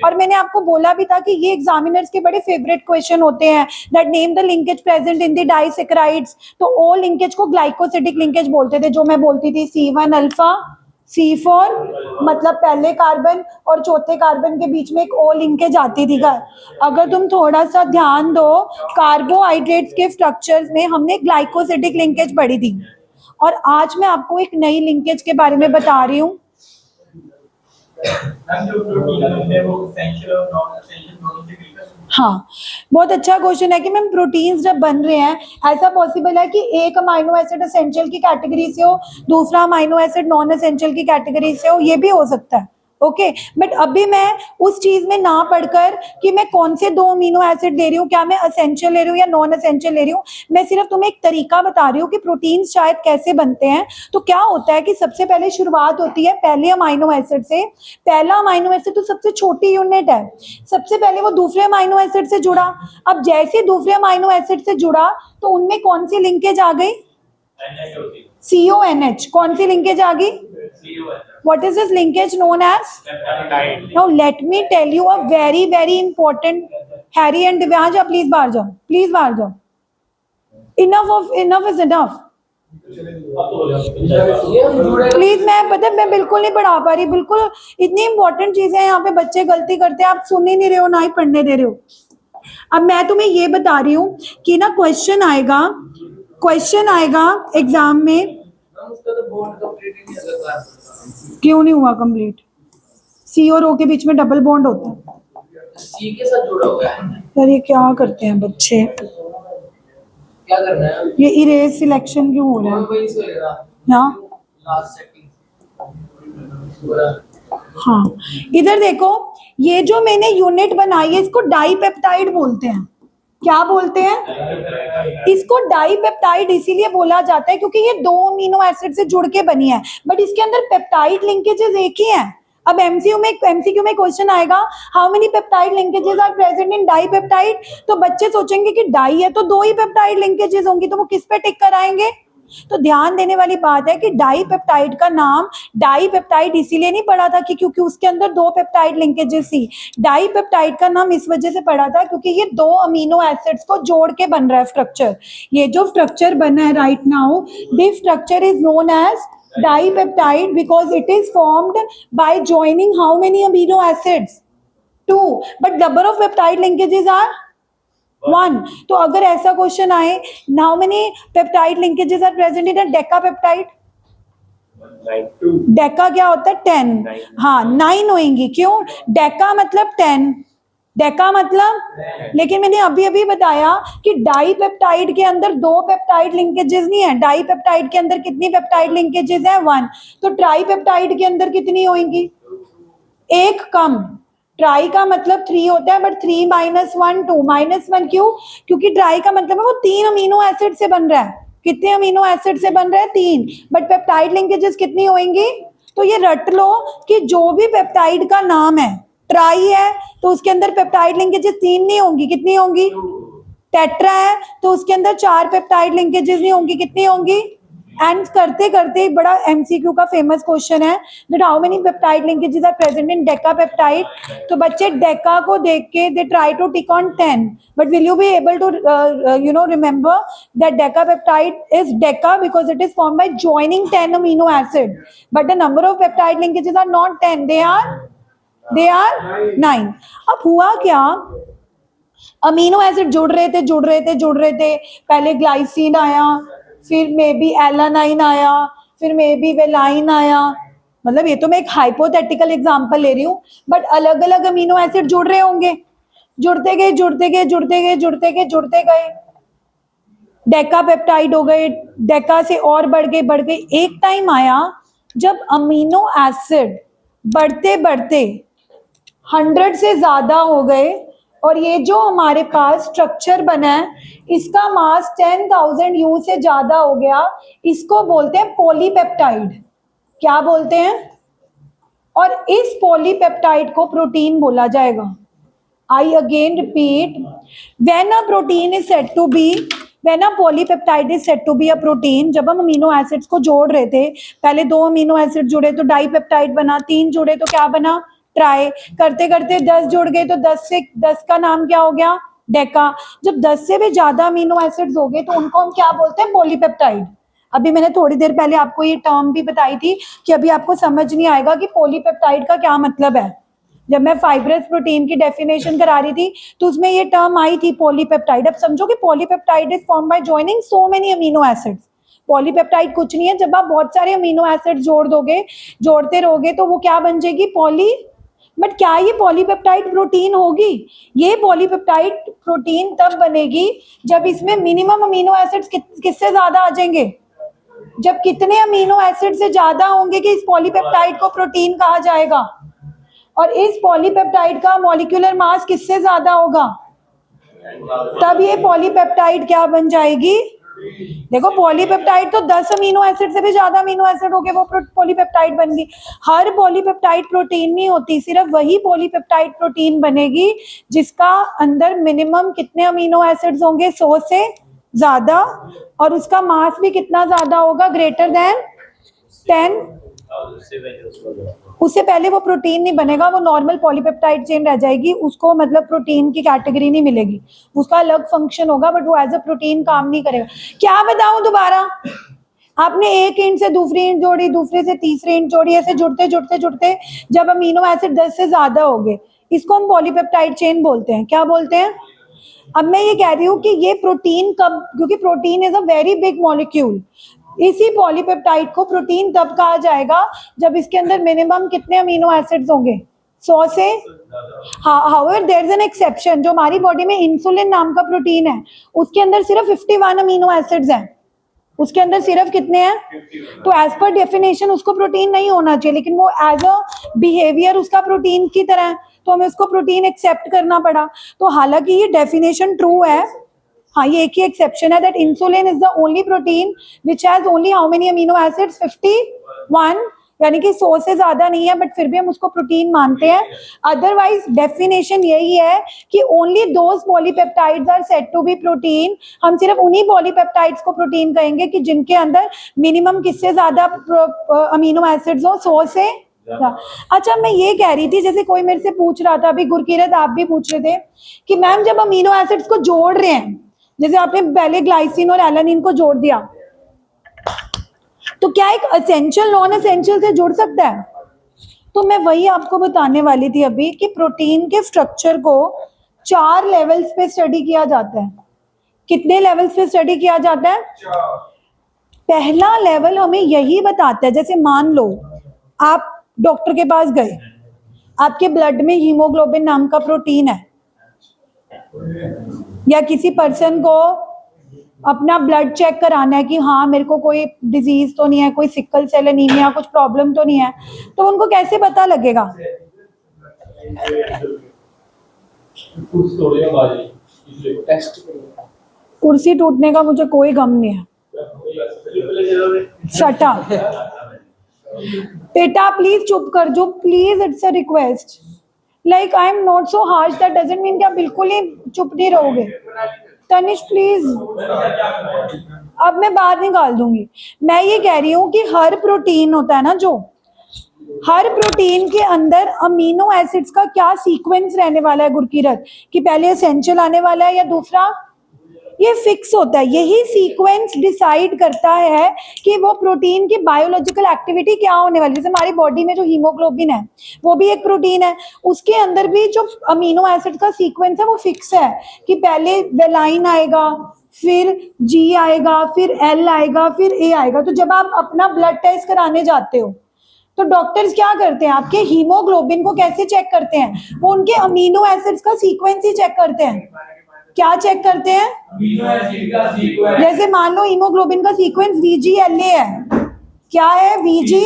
और मैंने आपको बोला भी था कि ये एग्जामिनर्स के बड़े फेवरेट क्वेश्चन होते हैं, that name the linkage present in the disaccharides. तो ओ लिंकेज को ग्लाइकोसिडिक लिंकेज बोलते थे, जो मैं बोलती थी C1 अल्फा C4, मतलब पहले कार्बन और चौथे कार्बन के बीच में एक ओ लिंकेज आती थी। अगर तुम थोड़ा सा ध्यान दो, कार्बोहाइड्रेट्स के स्ट्रक्चर्स में हमने ग्लाइकोसिडिक लिंकेज पढ़ी थी, और आज मैं आपको एक नई लिंकेज के बारे में बता रही हूँ। हाँ, बहुत अच्छा क्वेश्चन है कि मैम प्रोटीन्स जब बन रहे हैं, ऐसा पॉसिबल है कि एक अमीनो एसिड एसेंशियल की कैटेगरी से हो, दूसरा अमीनो एसिड नॉन एसेंशियल की कैटेगरी से हो, ये भी हो सकता है। ओके, बट अभी मैं उस चीज में ना पढ़कर कि मैं कौन से 2 अमीनो एसिड ले रही हूँ, क्या मैं एसेंशियल ले रही हूँ या नॉन एसेंशियल ले रही हूँ, मैं सिर्फ तुम्हें एक तरीका बता रही हूँ कि प्रोटीन शायद कैसे बनते हैं। तो क्या होता है कि सबसे पहले शुरुआत होती है पहले अमीनो एसिड से। पहला अमीनो एसिड तो सबसे छोटी यूनिट है, सबसे पहले वो दूसरे अमीनो एसिड से जुड़ा। अब जैसे दूसरे अमीनो एसिड से जुड़ा तो उनमें कौन सी लिंकेज आ गई? CONH। कौन सी लिंकेज आ गई? What is this linkage known as? Now let me tell you a very important, Harry and Divyaja, please बाहर जाओ, please बाहर जाओ। Enough is enough। प्लीज, मैं बिल्कुल नहीं पढ़ा पा रही, बिल्कुल इतनी इंपॉर्टेंट चीजें हैं यहाँ पे बच्चे गलती करते हैं, आप सुन ही नहीं रहे हो ना ही पढ़ने दे रहे हो। अब मैं तुम्हें ये बता रही हूँ कि ना क्वेश्चन आएगा एग्जाम में। उसका तो बॉन्ड कंप्लीट ही नहीं होगा। क्यों नहीं हुआ कंप्लीट? सी और ओ के बीच में डबल बॉन्ड होता है, सी के साथ जुड़ा हुआ है। यार ये क्या करते हैं बच्चे, क्या करना है? ये इरेज सिलेक्शन क्यों हो रहा है? हाँ हाँ, इधर देखो, ये जो मैंने यूनिट बनाई है इसको डाइपेप्टाइड बोलते हैं। क्या बोलते हैं? इसको डाइपेप्टाइड इसीलिए बोला जाता है क्योंकि ये 2 अमीनो एसिड से जुड़ के बनी है, बट इसके अंदर पेप्टाइड लिंकेजेस एक ही हैं। अब एमसीक्यू में क्वेश्चन आएगा, how many peptide linkages are present in dipeptide, तो बच्चे सोचेंगे कि डाई है तो 2 ही पेप्टाइड लिंकेजेस होंगी, तो वो किस पे टिक कराएंगे? तो ध्यान देने वाली बात है कि डाइपेप्टाइड का नाम डाइपेप्टाइड इसीलिए नहीं पड़ा था कि क्योंकि उसके अंदर 2 पेप्टाइड लिंकेजेस थी। डाइपेप्टाइड का नाम इस वजह से पड़ा था क्योंकि ये 2 अमीनो एसिड्स को जोड़ के बन रहा है स्ट्रक्चर। ये जो स्ट्रक्चर बना है right now, this structure is known as dipeptide because it is formed by joining how many amino acids? 2, but number of peptide linkages are 1। तो अगर ऐसा क्वेश्चन आए, how many peptide linkages are present in a decapeptide? Deka क्या होता है? 10। हाँ 9 होंगी, क्यों? डेका मतलब 10, डेका मतलब, लेकिन मैंने अभी अभी बताया कि डाइपेप्टाइड के अंदर 2 पेप्टाइड लिंकेजेस नहीं है, डाइपेप्टाइड के अंदर कितनी पेप्टाइड लिंकेजेस है? 1। तो ट्राइपेप्टाइड के अंदर कितनी होंगी? एक कम। ट्राई का मतलब 3 होता है, बट 3 - 1 2, -1 क्यों? क्योंकि ट्राई का मतलब है वो 3 अमीनो एसिड से बन रहा है। कितने अमीनो एसिड से बन रहा है? 3, बट पेप्टाइड लिंकेजेस कितनी होंगी? तो ये रट लो कि जो भी पेप्टाइड का नाम है ट्राई है तो उसके अंदर पेप्टाइड लिंकेजेस 3 नहीं होंगी, कितनी होंगी? टेट्रा है तो उसके अंदर 4 पेप्टाइड लिंकेजेस नहीं होंगी, कितनी होंगी? एंड करते करते बड़ा एमसीक्यू का फेमस क्वेश्चन है that how many peptide linkages are present in decapeptide. तो बच्चे डेका को देख के they try to tick on 10, but will you be able to remember that decapeptide is deca because it is formed by joining 10 amino acid, but the number of peptide linkages are not 10, they are 9। अब हुआ क्या, amino acid जुड़ रहे थे, पहले glycine आया, फिर may be alanine आया, फिर मे बी वेलाइन आया। मतलब ये तो मैं एक हाइपोथेटिकल एग्जांपल ले रही हूँ, बट अलग अलग अमीनो एसिड जुड़ रहे होंगे, जुड़ते गए डेकापेप्टाइड हो गए, डेका से और बढ़ गए। एक टाइम आया जब अमीनो एसिड बढ़ते 100 से ज्यादा हो गए, और ये जो हमारे पास स्ट्रक्चर बना है इसका मास 10,000 U से ज्यादा हो गया, इसको बोलते हैं पॉलीपेप्टाइड। क्या बोलते हैं? और इस पॉलीपेप्टाइड को प्रोटीन बोला जाएगा। I again repeat, when a protein is said to be, when a polypeptide is said to be a protein, जब हम अमीनो एसिड्स को जोड़ रहे थे, पहले 2 अमीनो एसिड जुड़े तो डाइपेप्टाइड बना, 3 जुड़े तो क्या बना? ट्राई। करते करते 10 जुड़ गए तो 10 का नाम क्या हो गया? डेका। जब 10 से भी ज्यादा अमीनो एसिड्स हो गए तो उनको हम क्या बोलते हैं? पॉलीपेप्टाइड। अभी मैंने थोड़ी देर पहले आपको ये टर्म भी बताई थी कि अभी आपको समझ नहीं आएगा कि पॉलीपेप्टाइड का क्या मतलब है। जब मैं फाइब्रस प्रोटीन की डेफिनेशन करा रही थी तो उसमें ये टर्म आई थी पॉलीपेप्टाइड। अब समझो कि polypeptide is form by joining so many amino acids. Polypeptide कुछ नहीं है, जब आप बहुत सारे अमीनो एसिड जोड़ दोगे, जोड़ते रहोगे तो वो क्या बन जाएगी? पॉली। बट क्या ये पॉलीपेप्टाइड प्रोटीन होगी? ये पॉलीपेप्टाइड प्रोटीन तब बनेगी जब इसमें मिनिमम अमीनो एसिड्स किससे ज्यादा आ जाएंगे? जब कितने अमीनो एसिड से ज्यादा होंगे कि इस पॉलीपेप्टाइड को प्रोटीन कहा जाएगा। और इस पॉलीपेप्टाइड का मॉलिक्यूलर मास किससे ज्यादा होगा? तब ये पॉलीपेप्टाइड क्या बन जाएगी? देखो पॉलीपेप्टाइड तो 10 अमीनो एसिड से भी ज्यादा अमीनो एसिड हो गए वो पॉलीपेप्टाइड बन गई। हर पॉलीपेप्टाइड प्रोटीन नहीं होती, सिर्फ वही पॉलीपेप्टाइड प्रोटीन बनेगी जिसका अंदर मिनिमम कितने अमीनो एसिड्स होंगे? 100 से ज्यादा, और उसका मास भी कितना ज्यादा होगा? Greater than 10। उससे पहले वो प्रोटीन नहीं बनेगा, वो नॉर्मल पॉलीपेप्टाइड चेन रह जाएगी, उसको मतलब प्रोटीन की कैटेगरी नहीं मिलेगी, उसका अलग फंक्शन होगा, बट वो एज अ प्रोटीन काम नहीं करेगा। क्या बताऊं दोबारा? आपने एक इंट से दूसरी इंट जोड़ी, दूसरे से तीसरी इंट जोड़ी, ऐसे जुड़ते जुड़ते जुड़ते जब अमीनो एसिड 10 से ज्यादा हो गए, इसको हम पॉलीपेप्टाइड चेन बोलते हैं। क्या बोलते हैं? अब मैं ये कह रही हूँ कि ये प्रोटीन कब, क्योंकि protein is a very big molecule, इसी पॉलीपेप्टाइड को प्रोटीन तब कहा जाएगा जब इसके अंदर मिनिमम कितने अमीनो एसिड्स होंगे? 100 से, however there is an exception, जो हमारी बॉडी में इंसुलिन नाम का प्रोटीन है, उसके अंदर सिर्फ 51 अमीनो एसिड्स हैं। उसके अंदर सिर्फ कितने हैं? तो एज पर डेफिनेशन उसको प्रोटीन नहीं होना चाहिए, लेकिन वो एज अ बिहेवियर उसका प्रोटीन की तरह है, तो हमें उसको प्रोटीन एक्सेप्ट करना पड़ा। तो हालांकि ये डेफिनेशन ट्रू है, हाँ ये एक ही एक्सेप्शन है, that insulin is the only protein which has only how many amino acids? 51, यानी कि 100 से ज्यादा नहीं है, बट फिर भी हम उसको प्रोटीन मानते हैं। अदरवाइज डेफिनेशन यही है कि only those polypeptides are said to be protein. हम सिर्फ उन्हीं पॉलीपेप्टाइड्स को प्रोटीन कहेंगे कि जिनके अंदर मिनिमम किससे ज्यादा अमीनो एसिड्स हो? 100 से। अच्छा, मैं ये कह रही थी, जैसे कोई मेरे से पूछ रहा था अभी, गुरकीरत आप भी पूछ रहे थे कि मैम जब अमीनो एसिड्स को जोड़ रहे हैं, जैसे आपने पहले ग्लाइसिन और एलानिन को जोड़ दिया, तो क्या एक असेंशियल नॉन असेंशियल से जुड़ सकता है? तो मैं वही आपको बताने वाली थी अभी कि प्रोटीन के स्ट्रक्चर को 4 लेवल्स पे स्टडी किया जाता है। कितने लेवल्स पे स्टडी किया जाता है? पहला लेवल हमें यही बताता है, जैसे मान लो आप डॉक्टर के पास गए, आपके ब्लड में हीमोग्लोबिन नाम का प्रोटीन है, या किसी पर्सन को अपना ब्लड चेक कराना है कि हाँ मेरे को कोई डिजीज तो नहीं है, कोई सिकल सेल एनीमिया कुछ प्रॉब्लम तो नहीं है, तो उनको कैसे पता लगेगा? कुर्सी टूटने का मुझे कोई गम नहीं है। शट अप बेटा, प्लीज चुप कर जो, please, it's a request. Like I am not so harsh, that doesn't mean कि आप बिल्कुल ही चुप नहीं रहोगे। तनिष प्लीज, अब मैं बाहर निकाल दूंगी। मैं ये कह रही हूँ कि हर प्रोटीन होता है ना, जो हर प्रोटीन के अंदर अमीनो एसिड्स का क्या सीक्वेंस रहने वाला है गुरकीरत, कि पहले एसेंशियल आने वाला है या दूसरा, ये फिक्स होता है। यही सीक्वेंस डिसाइड करता है कि वो प्रोटीन की बायोलॉजिकल एक्टिविटी क्या होने वाली है। जैसे हमारी बॉडी में जो हीमोग्लोबिन है वो भी एक प्रोटीन है, उसके अंदर भी जो अमीनो एसिड का सीक्वेंस है वो फिक्स है, कि पहले वेलाइन आएगा, फिर जी आएगा, फिर एल आएगा, फिर ए आएगा। तो जब आप अपना ब्लड टेस्ट कराने जाते हो तो डॉक्टर्स क्या करते हैं? आपके हीमोग्लोबिन को कैसे चेक करते हैं? वो उनके अमीनो एसिड्स का सीक्वेंस ही चेक करते हैं। क्या चेक करते हैं? जैसे मान लो हीमोग्लोबिन का सीक्वेंस VGLA है, क्या है? VG।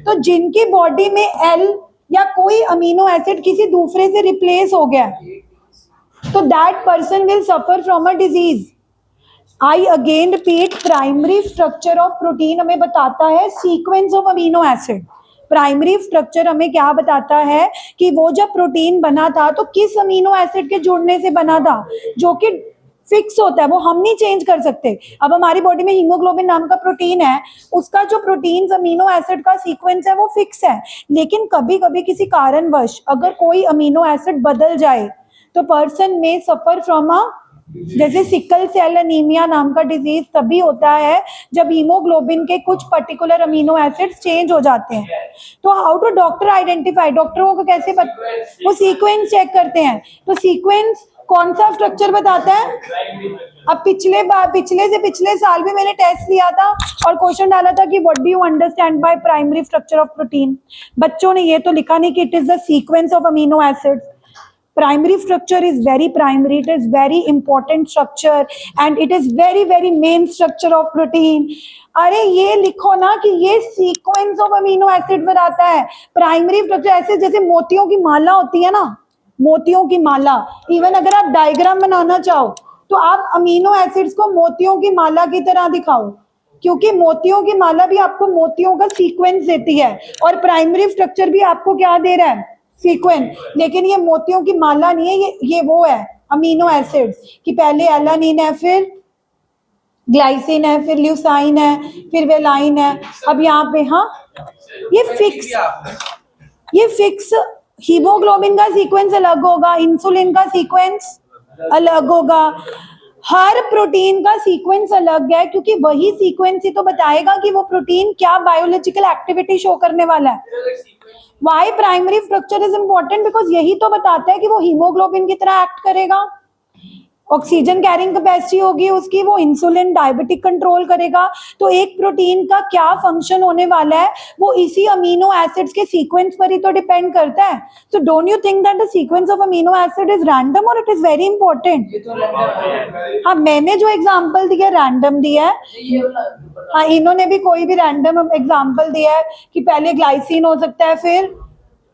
तो जिनकी बॉडी में L या कोई अमीनो एसिड किसी दूसरे से रिप्लेस हो गया, तो that person will suffer from a disease. I again repeat, primary structure of protein हमें बताता है sequence of amino acid. Primary structure हमें क्या बताता है कि वो जब प्रोटीन बना था तो किस अमीनो एसिड के जुड़ने से बना था, जो कि फिक्स होता है, वो हम नहीं चेंज कर सकते। अब हमारी बॉडी में हीमोग्लोबिन नाम का प्रोटीन है, उसका जो प्रोटीन अमीनो एसिड का सीक्वेंस है वो फिक्स है, लेकिन कभी कभी किसी कारणवश अगर कोई अमीनो एसिड बदल जाए तो पर्सन में सफर फ्रॉम अ, जैसे सिकल सेल एनीमिया नाम का डिजीज तभी होता है जब हीमोग्लोबिन के कुछ पर्टिकुलर अमीनो एसिड्स चेंज हो जाते हैं। तो हाउ टू डॉक्टर आइडेंटिफाई, डॉक्टरों को कैसे वो सीक्वेंस चेक करते हैं। तो सीक्वेंस कौन सा स्ट्रक्चर बताता है? अब पिछले साल भी मैंने टेस्ट लिया था और क्वेश्चन डाला था कि what do you understand by primary structure of protein. बच्चों ने ये तो लिखा नहीं कि it is the sequence of amino acids. Primary structure is very primary, it is very important structure and it is very main structure of protein. अरे ये लिखो ना कि ये सीक्वेंस ऑफ अमीनो एसिड बताता है प्राइमरी स्ट्रक्चर। ऐसे जैसे मोतियों की माला होती है ना, मोतियों की माला, इवन अगर आप डायग्राम बनाना चाहो तो आप अमीनो एसिड्स को मोतियों की माला की तरह दिखाओ, क्योंकि मोतियों की माला भी आपको मोतियों का सीक्वेंस देती है और प्राइमरी स्ट्रक्चर भी आपको क्या दे रहा है? सीक्वेंस। लेकिन ये मोतियों की माला नहीं है, ये वो है अमीनो एसिड्स, कि पहले एलानिन है, फिर ग्लाइसिन है, फिर ल्यूसाइन है, फिर वेलाइन है। अब यहाँ पे हाँ ये फिक्स हीमोग्लोबिन का सीक्वेंस अलग होगा, इंसुलिन का सीक्वेंस अलग होगा। हर प्रोटीन का सीक्वेंस अलग है, क्योंकि वही सीक्वेंस ही तो बताएगा कि वो प्रोटीन क्या बायोलॉजिकल एक्टिविटी शो करने वाला है। Why primary structure is important, because यही तो बताता है कि वो हीमोग्लोबिन की तरह एक्ट करेगा, ऑक्सीजन कैरिंग कैपेसिटी होगी उसकी, वो इंसुलिन डायबिटिक कंट्रोल करेगा। तो एक प्रोटीन का क्या फंक्शन होने वाला है वो इसी अमीनो एसिड्स के सीक्वेंस पर ही तो डिपेंड करता है। So don't you think that the sequence of amino acid is random और इट इज वेरी इंपॉर्टेंट? हाँ, मैंने जो एग्जांपल दिया रैंडम दिया है, हाँ इन्होंने भी कोई भी रैंडम एग्जांपल दिया है कि पहले ग्लाइसिन हो सकता है, फिर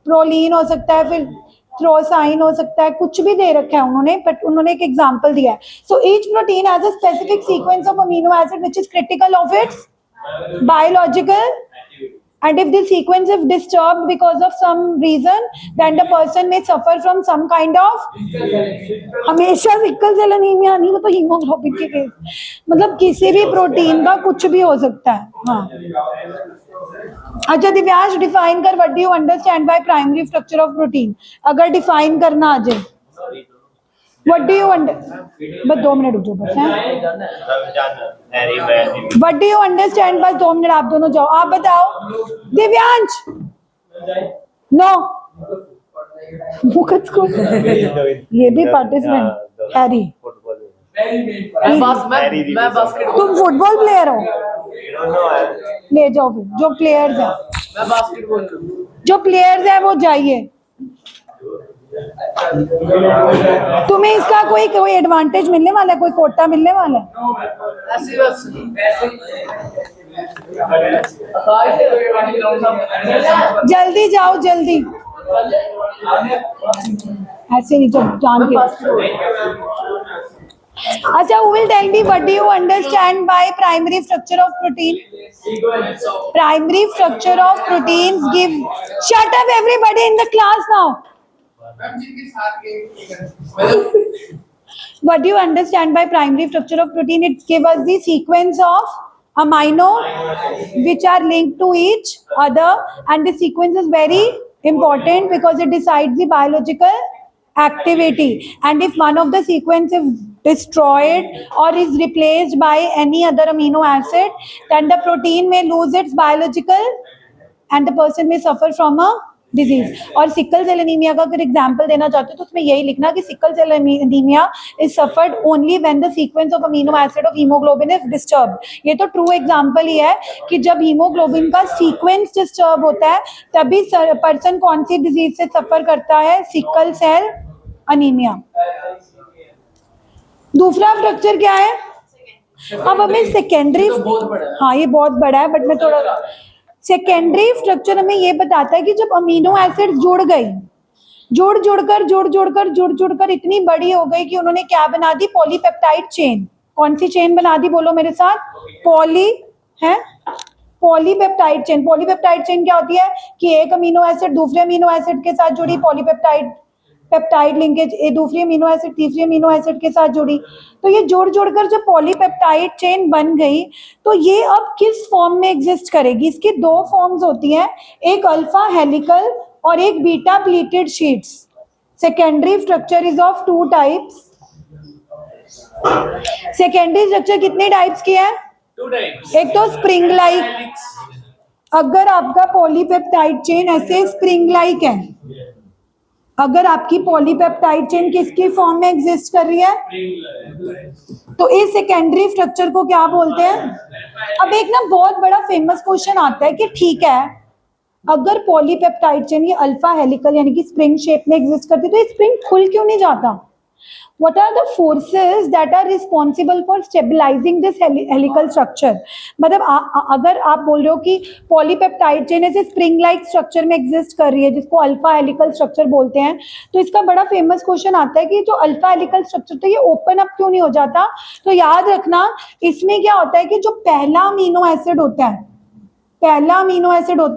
प्रोलीन हो सकता है, फिर थ्रोसाइन हो सकता है, कुछ भी दे रखा है उन्होंने, बट उन्होंने एक एग्जांपल दिया है। So each protein has a specific sequence of amino acid which is critical of its biological, and if the sequence is disturbed because of some reason, then the person may suffer from some kind of, हमेशा sickle cell anaemia नहीं, वो तो haemoglobin के case, मतलब किसी भी protein का कुछ भी हो सकता है। हाँ, अच्छा दिव्यांश डिफाइन कर, what do you understand by primary structure of protein, अगर डिफाइन करना आ जाए, व्हाट डू यू बस 2 मिनट रुक जाओ बस है, व्हाट डू यू अंडरस्टैंड, बस 2 मिनट आप दोनों जाओ, आप बताओ दिव्यांश। नो मुकत को ये भी पार्टिसिपेंट हैरी, मैं बास्केटबॉल, तुम फुटबॉल प्लेयर हो, ले जाओ फिर जो प्लेयर्स हैं, मैं बास्केटबॉल, जो प्लेयर्स हैं वो जाइए। तुम्हें इसका कोई एडवांटेज मिलने वाला है, कोई कोटा मिलने वाला है? ऐसी बस जल्दी जाओ जल्दी, ऐसे नहीं जब जान के। अच्छा, who will tell me what do you understand by primary structure of protein? Primary structure of proteins give, shut up everybody in the class now. What do you understand by primary structure of protein? It gives us the sequence of amino which are linked to each other, and the sequence is very important because it decides the biological activity, and if one of the sequence is destroyed or is replaced by any other amino acid, then the protein may lose its biological and the person may suffer from a disease. और sickle cell anaemia का अगर example देना चाहते हो तो उसमें यही लिखना कि sickle cell anaemia is suffered only when the sequence of amino acid of haemoglobin is disturbed. ये तो ट्रू एग्जांपल ही है कि जब हीमोग्लोबिन का सीक्वेंस डिस्टर्ब होता है तभी पर्सन कौन सी डिजीज से सफर करता है, सिकल सेल एनीमिया। दूसरा स्ट्रक्चर क्या है? अब हमें सेकेंडरी, हाँ ये बहुत बड़ा है बट मैं थोड़ा, सेकेंडरी स्ट्रक्चर हमें ये बताता है कि जब अमीनो एसिड जुड़ गई, जुड़ जोड़कर इतनी बड़ी हो गई कि उन्होंने क्या बना दी, पॉलीपेप्टाइड चेन। कौन सी चेन बना दी, बोलो मेरे साथ, पॉलीपेप्टाइड चेन। पॉलीपेप्टाइड चेन क्या होती है कि एक अमीनो एसिड दूसरे अमीनो एसिड के साथ जुड़ी, पेप्टाइड लिंकेज, दूसरी अमीनो एसिड तीसरी अमीनो एसिड के साथ जुड़ी, तो ये जोड़कर जब पॉलीपेप्टाइड चेन बन गई तो ये अब किस फॉर्म में एग्जिस्ट करेगी? इसकी 2 फॉर्म्स होती हैं, एक अल्फा हेलिकल और एक beta pleated sheets. Secondary structure is of 2 types. Secondary structure कितने टाइप्स की है? 2 टाइप्स। एक तो स्प्रिंग लाइक, अगर आपका पॉलीपेप्टाइड चेन ऐसे स्प्रिंग लाइक है, अगर आपकी पॉलीपेप्टाइड चेन किसकी फॉर्म में एग्जिस्ट कर रही है, तो इस सेकेंडरी स्ट्रक्चर को क्या बोलते हैं? अब एक ना बहुत बड़ा फेमस क्वेश्चन आता है कि ठीक है, अगर पॉलीपेप्टाइड चेन ये अल्फा हेलिकल यानी कि स्प्रिंग शेप में एग्जिस्ट करती है, तो ये स्प्रिंग खुल क्यों नहीं जाता? What are the forces that are responsible for stabilizing this helical structure? मतलब अगर आप बोल रहे हो कि पॉलीपेप्टाइड चेन ऐसे स्प्रिंग लाइक स्ट्रक्चर में एग्जिस्ट कर रही है जिसको अल्फा हेलिकल स्ट्रक्चर बोलते हैं, तो इसका बड़ा फेमस क्वेश्चन आता है कि जो अल्फा हेलिकल स्ट्रक्चर तो ये ओपन अप क्यों नहीं हो जाता? तो याद रखना, इसमें क्या होता है कि जो पहला अमीनो एसिड होता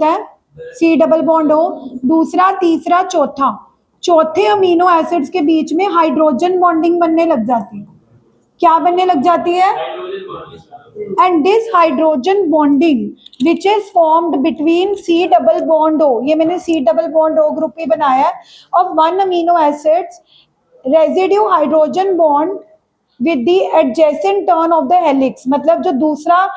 है C डबल बॉन्ड हो, दूसरा तीसरा चौथे अमीनो एसिड्स के बीच में हाइड्रोजन बॉन्डिंग बनने लग जाती है। क्या बनने लग जाती है? And this hydrogen bonding which is formed between C double bond O, ये मैंने C double bond O group ही बनाया है, of 1 amino acids, residue hydrogen bond with the adjacent turn of the helix, मतलब जो दूसरा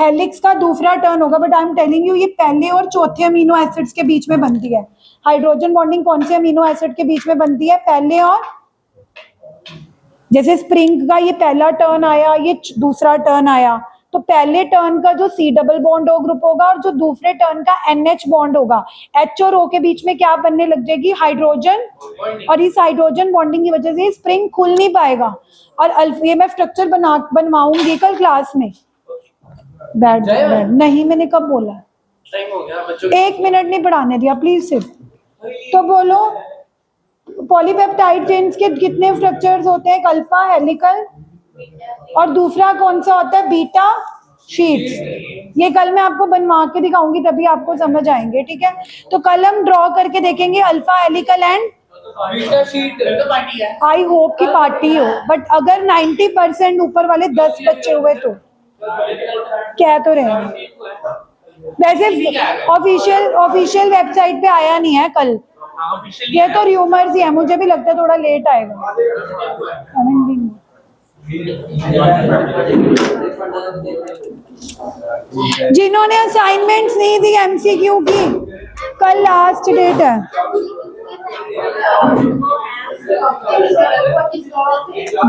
हेलिक्स का दूसरा टर्न होगा। But I am telling you ये पहले और चौथे अमीनो एसिड्स के बीच में बनती है। हाइड्रोजन बॉन्डिंग कौन से अमीनो एसिड के बीच में बनती है? पहले और, जैसे स्प्रिंग का ये पहला टर्न आया, ये दूसरा टर्न आया, तो पहले टर्न का जो C double bond O group होगा और जो दूसरे टर्न का NH बॉन्ड होगा, H और O के बीच में क्या बनने लग जाएगी? हाइड्रोजन। और इस हाइड्रोजन बॉन्डिंग की वजह से स्प्रिंग खुल नहीं पाएगा। और ये मैं स्ट्रक्चर बनवाऊंगी कल क्लास में। बैठ बैठ, नहीं मैंने कब बोला? टाइम हो गया बच्चों 1 मिनट नहीं पढ़ाने दिया, प्लीज सिर्फ। तो बोलो पॉलीपेप्टाइड चेन्स के कितने स्ट्रक्चर्स होते हैं? अल्फा हेलिकल, और दूसरा कौन सा होता है? Beta sheets. ये कल मैं आपको बनवा के दिखाऊंगी, तभी आपको समझ आएंगे, ठीक है? तो कल हम ड्रॉ करके देखेंगे alpha helical and beta sheet तो पार्टी है। आई होप की पार्टी हो, बट अगर 90% ऊपर वाले 10 बच्चे हुए तो क्या तो रहे हैं। वैसे ऑफिशियल वेबसाइट पे आया नहीं है कल, ये तो र्यूमर्स ही है, मुझे भी लगता है थोड़ा लेट आएगा। जिन्होंने असाइनमेंट्स नहीं दी MCQ की, कल लास्ट डेट है।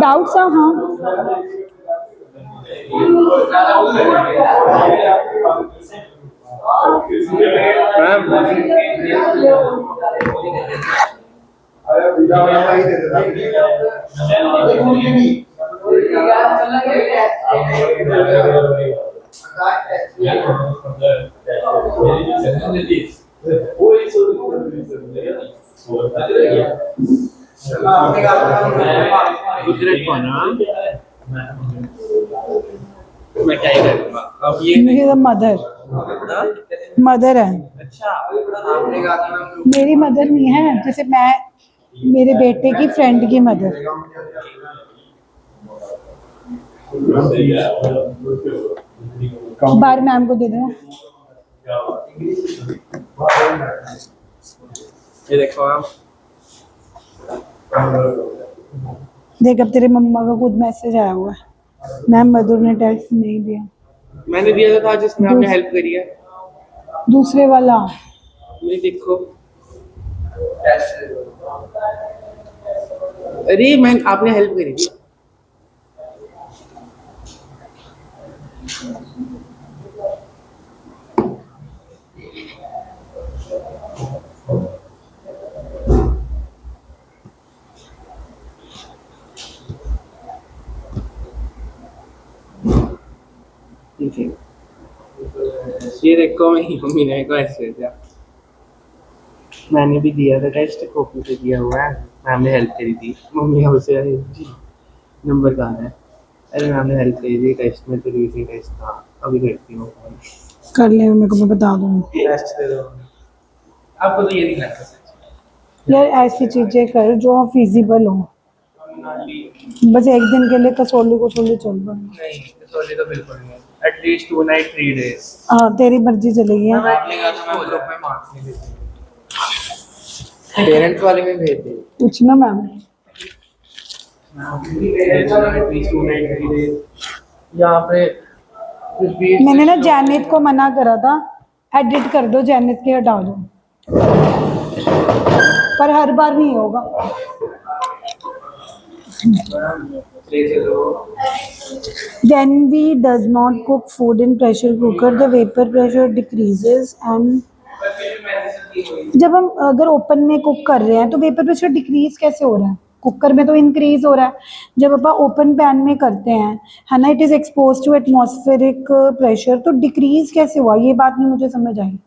डाउट्स? हाँ मैं क्या ही करूँगा अब ये मेरी मदर है। अच्छा आपने कहा था मैं मेरी मदर नहीं है, जैसे मैं मेरे बेटे की फ्रेंड की मदर। बार मैम को दे देना। ये देखो आप देख, अब तेरे मम्मा का खुद मैसेज आया हुआ है, मैम मधुर ने टेस्ट नहीं दिया। मैंने दिया था जिसमें आपने हेल्प करी है। दूसरे वाला ये देखो अरे मैं आपने हेल्प करी थी। ठीक है ये देखो मेरी मम्मी ने को ऐसे दिया। मैंने भी दिया था टेस्ट, कॉपी पे दिया हुआ है, मैम ने हेल्प करी थी। मम्मी हमसे जी नंबर कहाँ है? अरे मैम ने हेल्प करी थी टेस्ट में, तो रीजनिंग टेस्ट था, अभी करती हूँ। कर ले, मेरे को मैं बता दूंगी। टेस्ट दे दो आपको, तो ये नहीं लगता यार ऐसी चीजें कर जो फिजिबल हो, बस एक दिन के लिए कसौली को चल रहा है। नहीं कसौली तो बिल्कुल नहीं, एटलीस्ट 2 नाइट 3 डेज। हाँ तेरी मर्जी चलेगी। आपने कहा था मैं ग्रुप में मार्क्स नहीं देती, पेरेंट्स वाले में भेज दे। पूछना मैम। एटलीस्ट 2 नाइट 3 डेज यहाँ पे। मैंने ना जैनित को मना करा था, एडिट कर दो, जैनित के हटा दो, पर हर बार नहीं होगा। When we does not cook food in pressure cooker, the vapor pressure decreases and जब हम अगर ओपन में कुक कर रहे हैं तो वेपर प्रेशर डिक्रीज कैसे हो रहा है? कुकर में तो इंक्रीज हो रहा है। जब आप ओपन पैन में करते हैं, है ना, it is expose to atmospheric pressure, तो डिक्रीज कैसे हुआ? ये बात नहीं मुझे समझ आई।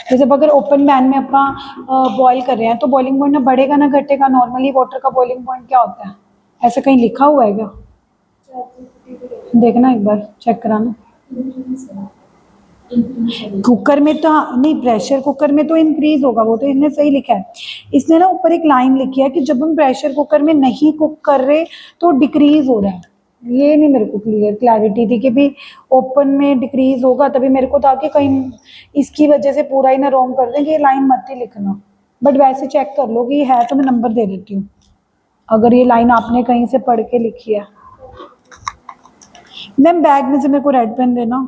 जैसे अगर ओपन पैन में अपना बॉईल कर रहे हैं तो बॉइलिंग पॉइंट ना बढ़ेगा ना घटेगा? नॉर्मली वाटर का बॉइलिंग पॉइंट क्या होता है? ऐसा कहीं लिखा हुआ है क्या? देखना एक बार, चेक कराना। कुकर में तो नहीं, प्रेशर कुकर में तो इंक्रीज होगा, वो तो इसने सही लिखा है। इसने ना ऊपर एक लाइन लिखी है कि जब हम प्रेशर कुकर में नहीं कुक कर रहे तो डिक्रीज हो रहा है। ये नहीं मेरे को क्लैरिटी थी कि भी ओपन में डिक्रीज होगा, तभी मेरे को था कि कहीं इसकी वजह से पूरा ही ना रॉन्ग कर दें कि ये लाइन मत ही लिखना। बट वैसे चेक कर लो कि ये है तो मैं नंबर दे देती हूँ, अगर ये लाइन आपने कहीं से पढ़ के लिखी है। मैम बैग में से मेरे को रेड पेन देना।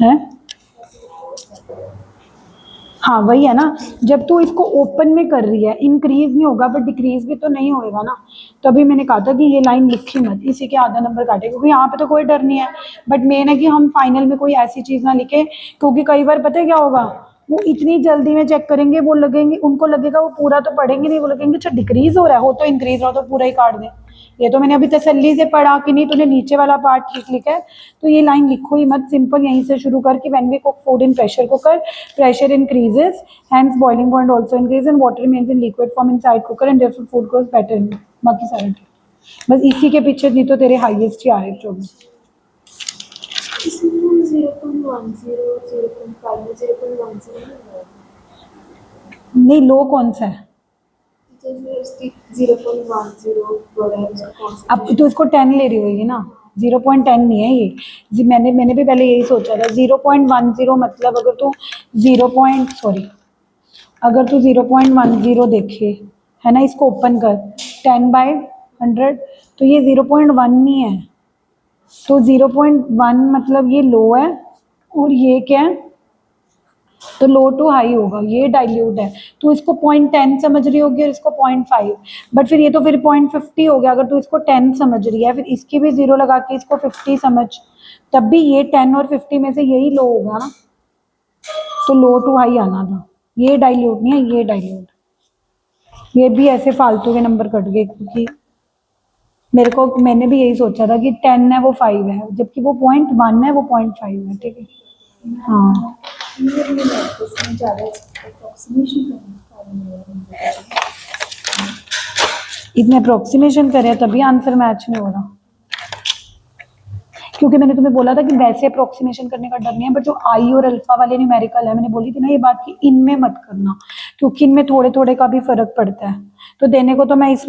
है हाँ वही है ना, जब तू इसको ओपन में कर रही है इंक्रीज नहीं होगा, बट डिक्रीज भी तो नहीं होएगा ना। तभी मैंने कहा था कि ये लाइन लिखी मत, इसी के आधा नंबर काटे, क्योंकि यहाँ पे तो कोई डर नहीं है। बट मेन है कि हम फाइनल में कोई ऐसी चीज ना लिखे, क्योंकि कई बार पता है क्या होगा, वो इतनी जल्दी में चेक करेंगे, वो लगेंगे, उनको लगेगा वो पूरा तो पढ़ेंगे नहीं, वो लगेंगे अच्छा डिक्रीज हो रहा है, हो तो इंक्रीज हो तो पूरा ही काट दें। ये तो मैंने अभी तसल्ली से पढ़ा कि नहीं तूने नीचे वाला पार्ट ठीक लिखा है, तो ये लाइन लिखो ही मत, सिंपल यहीं से शुरू कर कि when we cook food in pressure cooker, pressure increases, hence boiling point also increase and water remains in liquid form inside cooker and therefore food goes better in। बाकी सारा ठीक, बस इसी के पीछे नहीं तो तेरे हाईएस्ट ही आ रहे जो भी। इसमें 0.10, 0.5 में 0.10 नहीं लो कौन सा है, जैसे उसकी 0.10 बड़ा है उसका कौन सा अब तो इसको 10 ले रही होगी ना, 0.10 नहीं है ये मैंने भी पहले यही सोचा था 0.10, मतलब अगर तू 0 सॉरी अगर तू 0.10 देखे है ना, इसको ओपन कर 10/100, तो ये 0.1 नहीं है, तो 0.1 मतलब ये लो है, और ये क्या है, तो लो टू हाई होगा, ये डाइल्यूट है। तो इसको 0.10 समझ रही होगी और इसको 0.5, बट फिर ये तो फिर 0.50 हो गया। अगर तू इसको 10 समझ रही है, फिर इसकी भी 0 लगा के इसको 50 समझ, तब भी ये 10 और 50 में से यही लो होगा ना, तो लो टू हाई आना था। ये डाइल्यूट नहीं है, ये डाइल्यूट। ये भी ऐसे फालतू के नंबर कट गए, क्योंकि मैंने भी यही सोचा था कि 10 है वो 5 है, जबकि वो 0.1 है वो 0.5 है। ठीक है हाँ, इसमें ज़्यादा अप्रोक्सीमेशन करना इतने अप्रोक्सीमेशन करे तभी आंसर मैच नहीं हो रहा, क्योंकि मैंने तुम्हें बोला था कि वैसे अप्रोक्सीमेशन करने का डर नहीं है, बट जो आई और अल्फा वाले न्यूमेरिकल है, मैंने बोली थी ना ये बात कि इनमें मत करना, क्योंकि इनमें थोड़े थोड़े का भी फर्क पड़ता है। तो देने को तो मैं इस